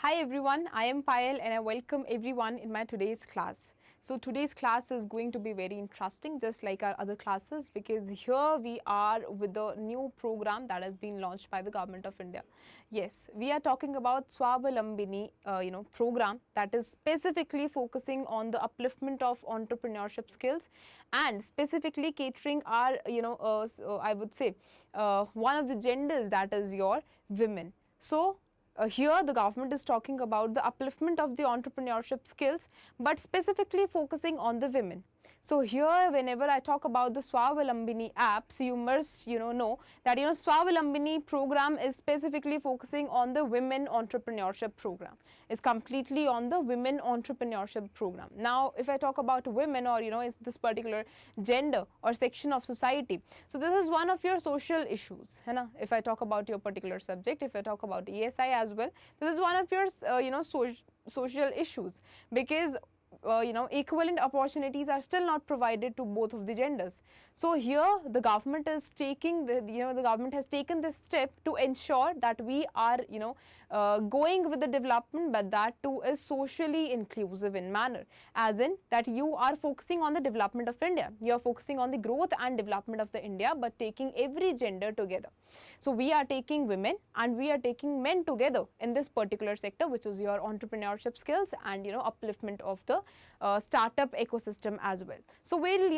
Hi everyone, I am Payal and I welcome everyone in my today's class. So today's class is going to be very interesting just like our other classes because here we are with the new program that has been launched by the government of India. Yes, we are talking about Swavalambini program that is specifically focusing on the upliftment of entrepreneurship skills and specifically catering our I would say one of the genders, that is your women. So here the government is talking about the upliftment of the entrepreneurship skills but specifically focusing on the women. So here whenever I talk about the Swavalambini app, so you must know that Swavalambini program is specifically focusing on the women entrepreneurship program. It's completely on the women entrepreneurship program. Now if I talk about women or is this particular gender or section of society, so this is one of your social issues है ना. If I talk about your particular subject, if I talk about ESI as well, this is one of your social issues because equivalent opportunities are still not provided to both of the genders. So here the government is taking the government has taken this step to ensure that we are going with the development, but that too is socially inclusive in manner, as in that you are focusing on the development of India, you are focusing on the growth and development of the India, but taking every gender together. So we are taking women and we are taking men together in this particular sector, which is your entrepreneurship skills and upliftment of the startup ecosystem as well. So we'll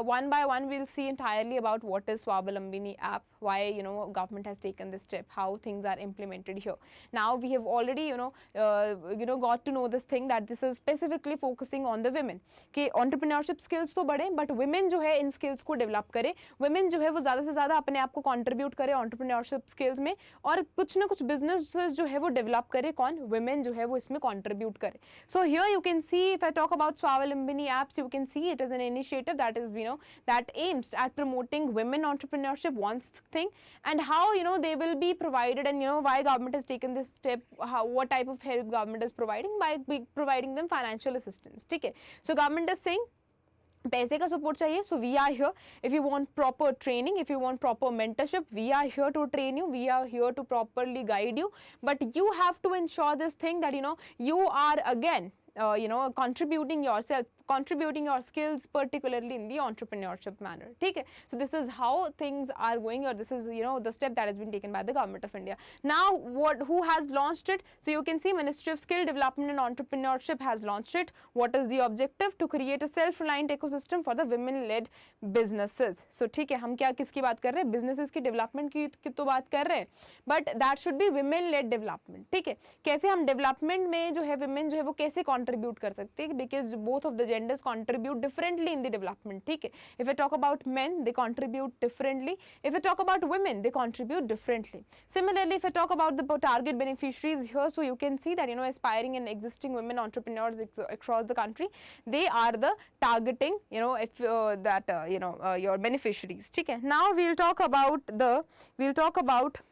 one by one we'll see entirely about what is Swavalambini app, why government has taken this step, how things are implemented here. Now we have already got to know this thing that this is specifically focusing on the women कि entrepreneurship skills तो बढ़े but women जो है इन skills को develop करे, women जो है वो ज़्यादा से ज़्यादा अपने आप को contribute करे entrepreneurship skills में और कुछ ना कुछ businesses जो है वो develop करे, कौन women जो है वो इसमें contribute करे. So here you can see, if I talk about Swavalambini apps, you can see it is an initiative that is that aims at promoting women entrepreneurship, one thing, and how they will be provided, and why government has taken this step, what type of help government is providing by providing them financial assistance. ठीक है. So government is saying पैसे का support चाहिए, so we are here. If you want proper training, if you want proper mentorship, we are here to train you, we are here to properly guide you, but you have to ensure this thing that you are again contributing yourself, contributing your skills particularly in the entrepreneurship manner. ठीक है. So this is how things are going, or this is the step that has been taken by the government of India. Now who has launched it? So you can see Ministry of Skill Development and Entrepreneurship has launched it. What is the objective? To create a self-reliant ecosystem for the women-led businesses. So ठीक है, हम क्या किसकी बात कर रहे हैं? Businesses की development की तो बात कर रहे हैं, but that should be women-led development. ठीक है. कैसे हम development में जो है women जो है वो कैसे contribute कर सकते हैं, because both of the genders contribute differently in the development. ठीक है. If I talk about men, they contribute differently. If I talk about women, they contribute differently. Similarly, if I talk about the target beneficiaries here, so you can see that aspiring and existing women entrepreneurs across the country, they are the targeting your beneficiaries. ठीक है. Now we'll talk about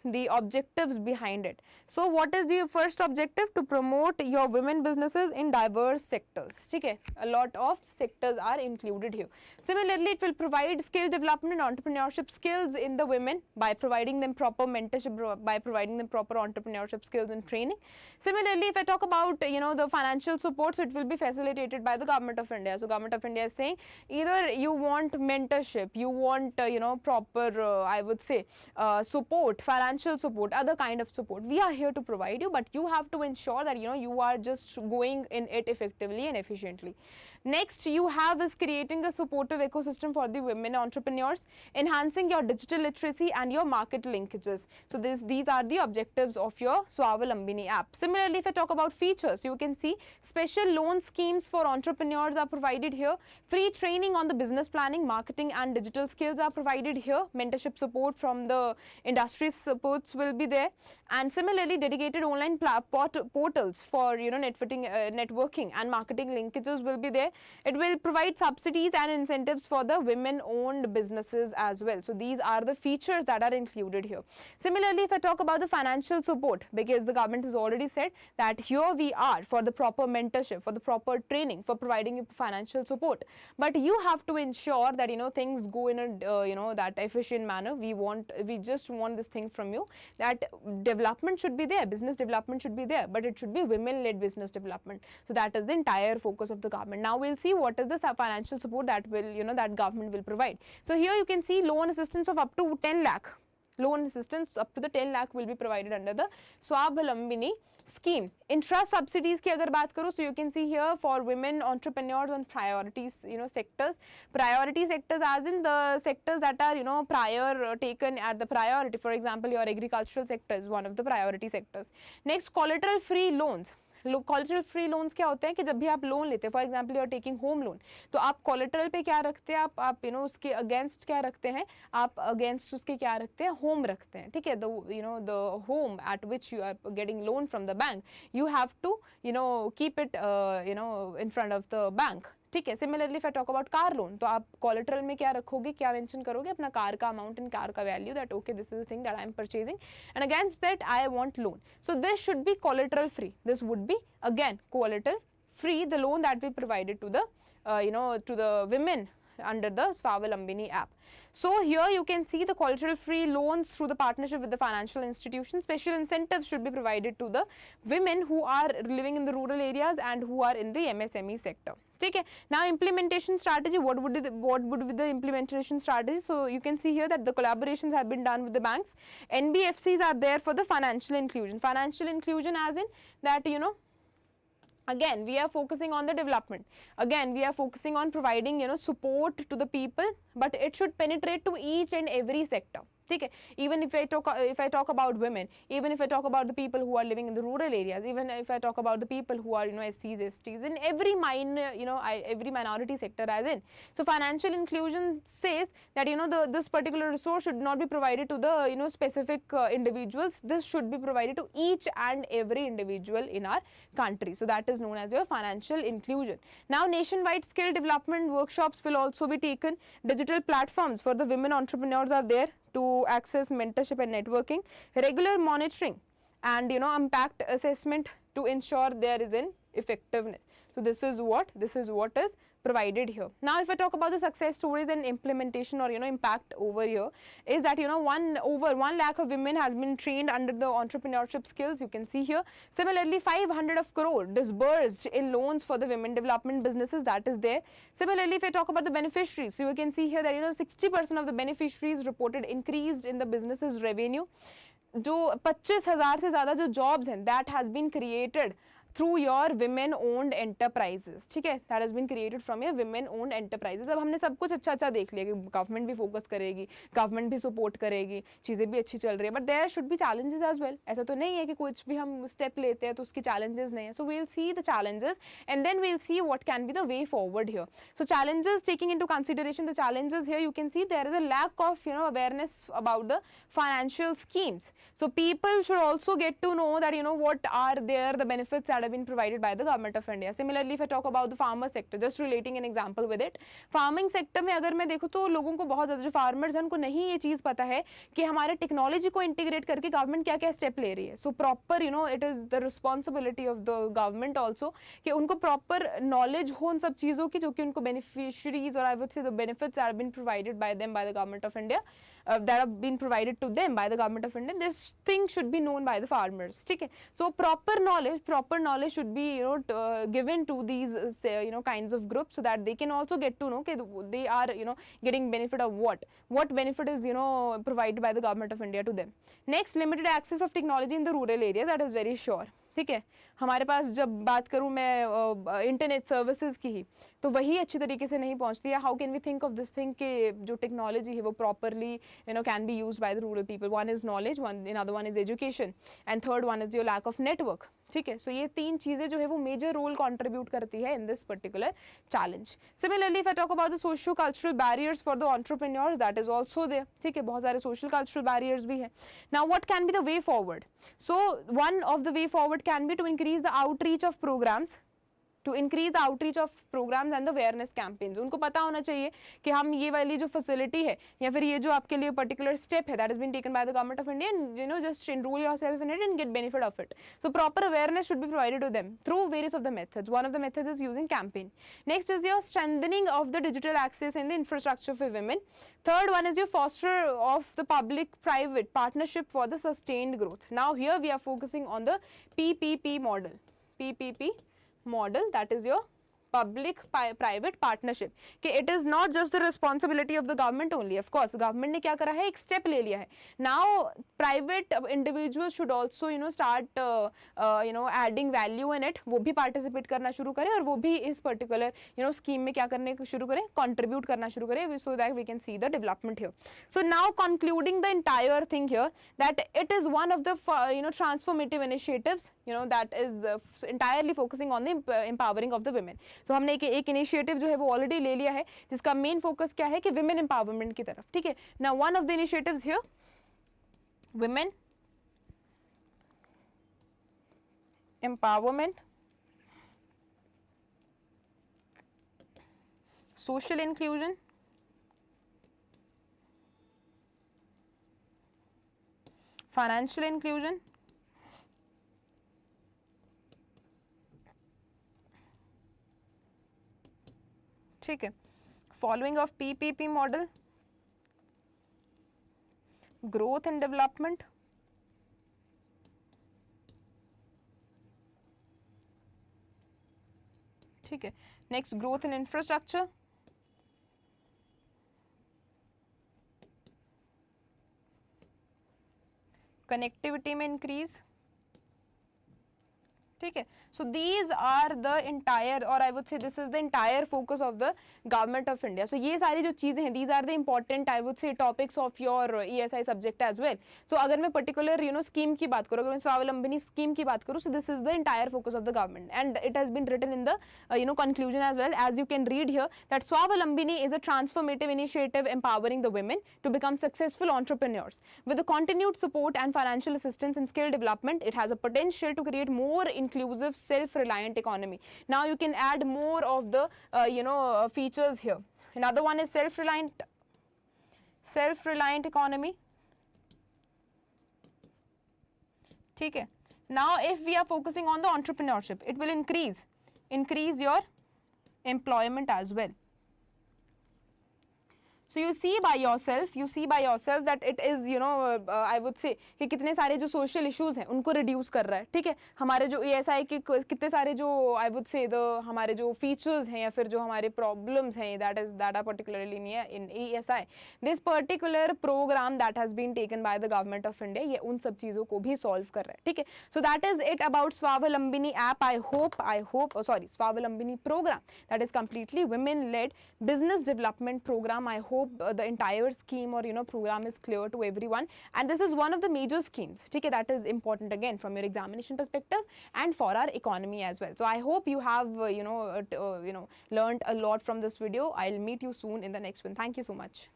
the objectives behind it. So what is the first objective? To promote your women businesses in diverse sectors. ठीक है. A lot of sectors are included here. Similarly, it will provide skill development and entrepreneurship skills in the women by providing them proper mentorship, by providing them proper entrepreneurship skills and training. Similarly, if I talk about the financial support, so it will be facilitated by the government of India. So government of India is saying either you want mentorship, you want proper I would say support, financial support, other kind of support, we are here to provide you, but you have to ensure that you are just going in it effectively and efficiently. Next you have is creating a supportive ecosystem for the women entrepreneurs, enhancing your digital literacy and your market linkages. So these are the objectives of your Swavalambini app. Similarly, if I talk about features, you can see special loan schemes for entrepreneurs are provided here, free training on the business planning, marketing and digital skills are provided here, mentorship support from the industry supports will be there, and similarly dedicated online portals for networking and marketing linkages will be there. It will provide subsidies and incentives for the women owned businesses as well. So these are the features that are included here. Similarly, if I talk about the financial support, because the government has already said that here we are for the proper mentorship, for the proper training, for providing you financial support, but you have to ensure that things go in a that efficient manner. We just want this thing from you, that development should be there, business development should be there, but it should be women led business development. So that is the entire focus of the government. Now we'll see what is the financial support that will that government will provide. So here you can see loan assistance of up to 10 lakh. Loan assistance up to the 10 lakh will be provided under the Swavalambiनी scheme. Intra subsidies की अगर बात करूँ, so you can see here for women entrepreneurs on priorities sectors. Priority sectors as in the sectors that are prior taken at the priority. For example, your agricultural sector is one of the priority sectors. Next, collateral free loans. Collateral free loans क्या होते हैं कि जब भी आप loan लेते हैं, for example you are taking home loan, तो आप कॉलेटरल पे क्या रखते हैं, आप उसके अगेंस्ट क्या रखते हैं, आप अगेंस्ट उसके क्या रखते हैं, होम रखते हैं, ठीक है. The home at which you are getting loan from the bank, you have to keep it in front of the bank, ठीक है. Similarly if I talk about car loan, तो आप कोलेटरल में क्या रखोगे, क्या मेंशन करोगे, अपना कार का अमाउंट एंड कार का value, that okay this is the thing that I am purchasing and against that I want loan. So this should be collateral free. This would be again collateral free, the loan that we provided to the to the women under the Swavalambiनी app. So here you can see the collateral free loans through the partnership with the financial institutions. Special incentives should be provided to the women who are living in the rural areas and who are in the MSME sector. Okay. Now implementation strategy, what would be the implementation strategy? So you can see here that the collaborations have been done with the banks. NBFCs are there for the financial inclusion. Financial inclusion as in that again we are focusing on the development, again we are focusing on providing support to the people, but it should penetrate to each and every sector. Okay. Even if I talk about women, even if I talk about the people who are living in the rural areas, even if I talk about the people who are SCs, STs, in every every minority sector as in. So financial inclusion says that this particular resource should not be provided to the specific individuals. This should be provided to each and every individual in our country. So that is known as your financial inclusion. Now nationwide skill development workshops will also be taken. Digital platforms for the women entrepreneurs are there to access mentorship and networking. Regular monitoring and impact assessment to ensure there is an effectiveness. So this is what is provided here. Now if I talk about the success stories and implementation or impact over here, is that over 1 lakh of women has been trained under the entrepreneurship skills, you can see here. Similarly 500 of crore disbursed in loans for the women development businesses, that is there. Similarly if I talk about the beneficiaries, so you can see here that 60% of the beneficiaries reported increased in the businesses revenue. जो 25,000 से ज़्यादा जो jobs हैं, that has been created through your women owned enterprises, ठीक है, that has been created from your women owned enterprises. अब हमने सब कुछ अच्छा देख लिया कि गवर्नमेंट भी फोकस करेगी, गवर्नमेंट भी सपोर्ट करेगी, चीज़ें भी अच्छी चल रही है, but there should be challenges as well. ऐसा तो नहीं है कि कुछ भी हम स्टेप लेते हैं तो उसकी चैलेंजेस नहीं है. So we will see the challenges and then we will see what can be the way forward here. So challenges, taking into consideration the challenges here, you can see there is a lack of awareness about the financial schemes. So people should also get to know that what are the benefits that have been provided by the government of India. Similarly if I talk about the farmer sector, just relating an example with it, farming sector में अगर मैं देखूँ तो लोगों को बहुत ज़्यादा जो farmers हैं उनको नहीं ये चीज़ पता है कि हमारे टेक्नोलॉजी को इंटीग्रेट करके गवर्नमेंट क्या क्या स्टेप ले रही है. So proper it is the responsibility of the government also कि उनको प्रॉपर नॉलेज हो उन सब चीज़ों की जो कि उनको बेनिफिशरीज और I would say the benefits are been provided by them by the government of India, that have been provided to them by the government of India. This thing should be known by the farmers. Okay. So proper knowledge should be given to these kinds of groups so that they can also get to know okay, they are getting benefit of what benefit is provided by the government of India to them. Next, limited access of technology in the rural areas, that is very sure. ठीक है, हमारे पास जब बात करूँ मैं internet services की ही, तो वही अच्छी तरीके से नहीं पहुँचती है. How can we think of this thing कि जो टेक्नोलॉजी है वो properly can be used by the rural people. One is knowledge, another one is education and third one is your lack of network. ठीक है, सो ये तीन चीज़ें जो है वो मेजर रोल कंट्रीब्यूट करती है in this particular challenge. Similarly if I talk about the social cultural barriers for the entrepreneurs, that is also there. ठीक है, बहुत सारे सोशल कल्चरल बैरियर्स भी हैं. Now what can be the way forward? So one of the way forward can be to increase the outreach of programs. to increase the outreach of programs and the awareness campaigns. उनको पता होना चाहिए कि हम ये वाली जो facility है या फिर ये जो आपके लिए particular step है that has been taken by the government of India, and you know just enroll yourself in it and get benefit of it. So proper awareness should be provided to them through various of the methods. One of the methods is using campaign. Next is your strengthening of the digital access and the infrastructure for women. Third one is your foster of the public-private partnership for the sustained growth. Now here we are focusing on the PPP model. PPP model, that is your public private partnership कि it is not just the responsibility of the government only. Of course government ने क्या करा है, एक step ले लिया है. Now private individuals should also start adding value in it. वो भी participate करना शुरू करें और वो भी इस particular scheme में क्या करने शुरू करें, contribute करना शुरू करें, so that we can see the development here. So now concluding the entire thing here, that it is one of the transformative initiatives that is entirely focusing on the empowering of the women. तो हमने एक initiative जो है वो already ले लिया है जिसका मेन फोकस क्या है कि विमेन एम्पावरमेंट की तरफ. ठीक है, now one of the initiatives here women empowerment, social inclusion, financial inclusion, ठीक है, following of PPP model, growth and development, ठीक है, next growth in infrastructure, connectivity में इंक्रीज. ठीक है, so these are the entire, or I would say this is the entire focus of the government of India. So ये सारी जो चीजें हैं, these are the important I would say topics of your ESI subject as well. So अगर मैं particular scheme की बात करूँ, अगर मैं स्वावलंबनी scheme की बात करूँ, so this is the entire focus of the government, and it has been written in the conclusion as well, as you can read here, that Swavlambini is a transformative initiative empowering the women to become successful entrepreneurs. With the continued support and financial assistance in skill development, it has a potential to create more inclusive, self-reliant economy. Now you can add more of the features here. Another one is self-reliant economy. ठीक है. Now if we are focusing on the entrepreneurship, it will increase your employment as well. So you see by yourself that it is I would say कि कितने सारे जो social issues हैं उनको reduce कर रहा है. ठीक है, हमारे जो ESI के कितने सारे जो I would say हमारे जो features हैं या फिर जो हमारे problems हैं that are particularly in ESI, this particular program that has been taken by the government of India ये उन सब चीज़ों को भी solve कर रहा है. ठीक है, so that is it about Swavlambini app. I hope Swavlambini program, that is completely women led business development program. I hope the entire scheme or program is clear to everyone, and this is one of the major schemes, okay, that is important again from your examination perspective and for our economy as well. So I hope you have learned a lot from this video. I'll meet you soon in the next one. Thank you so much.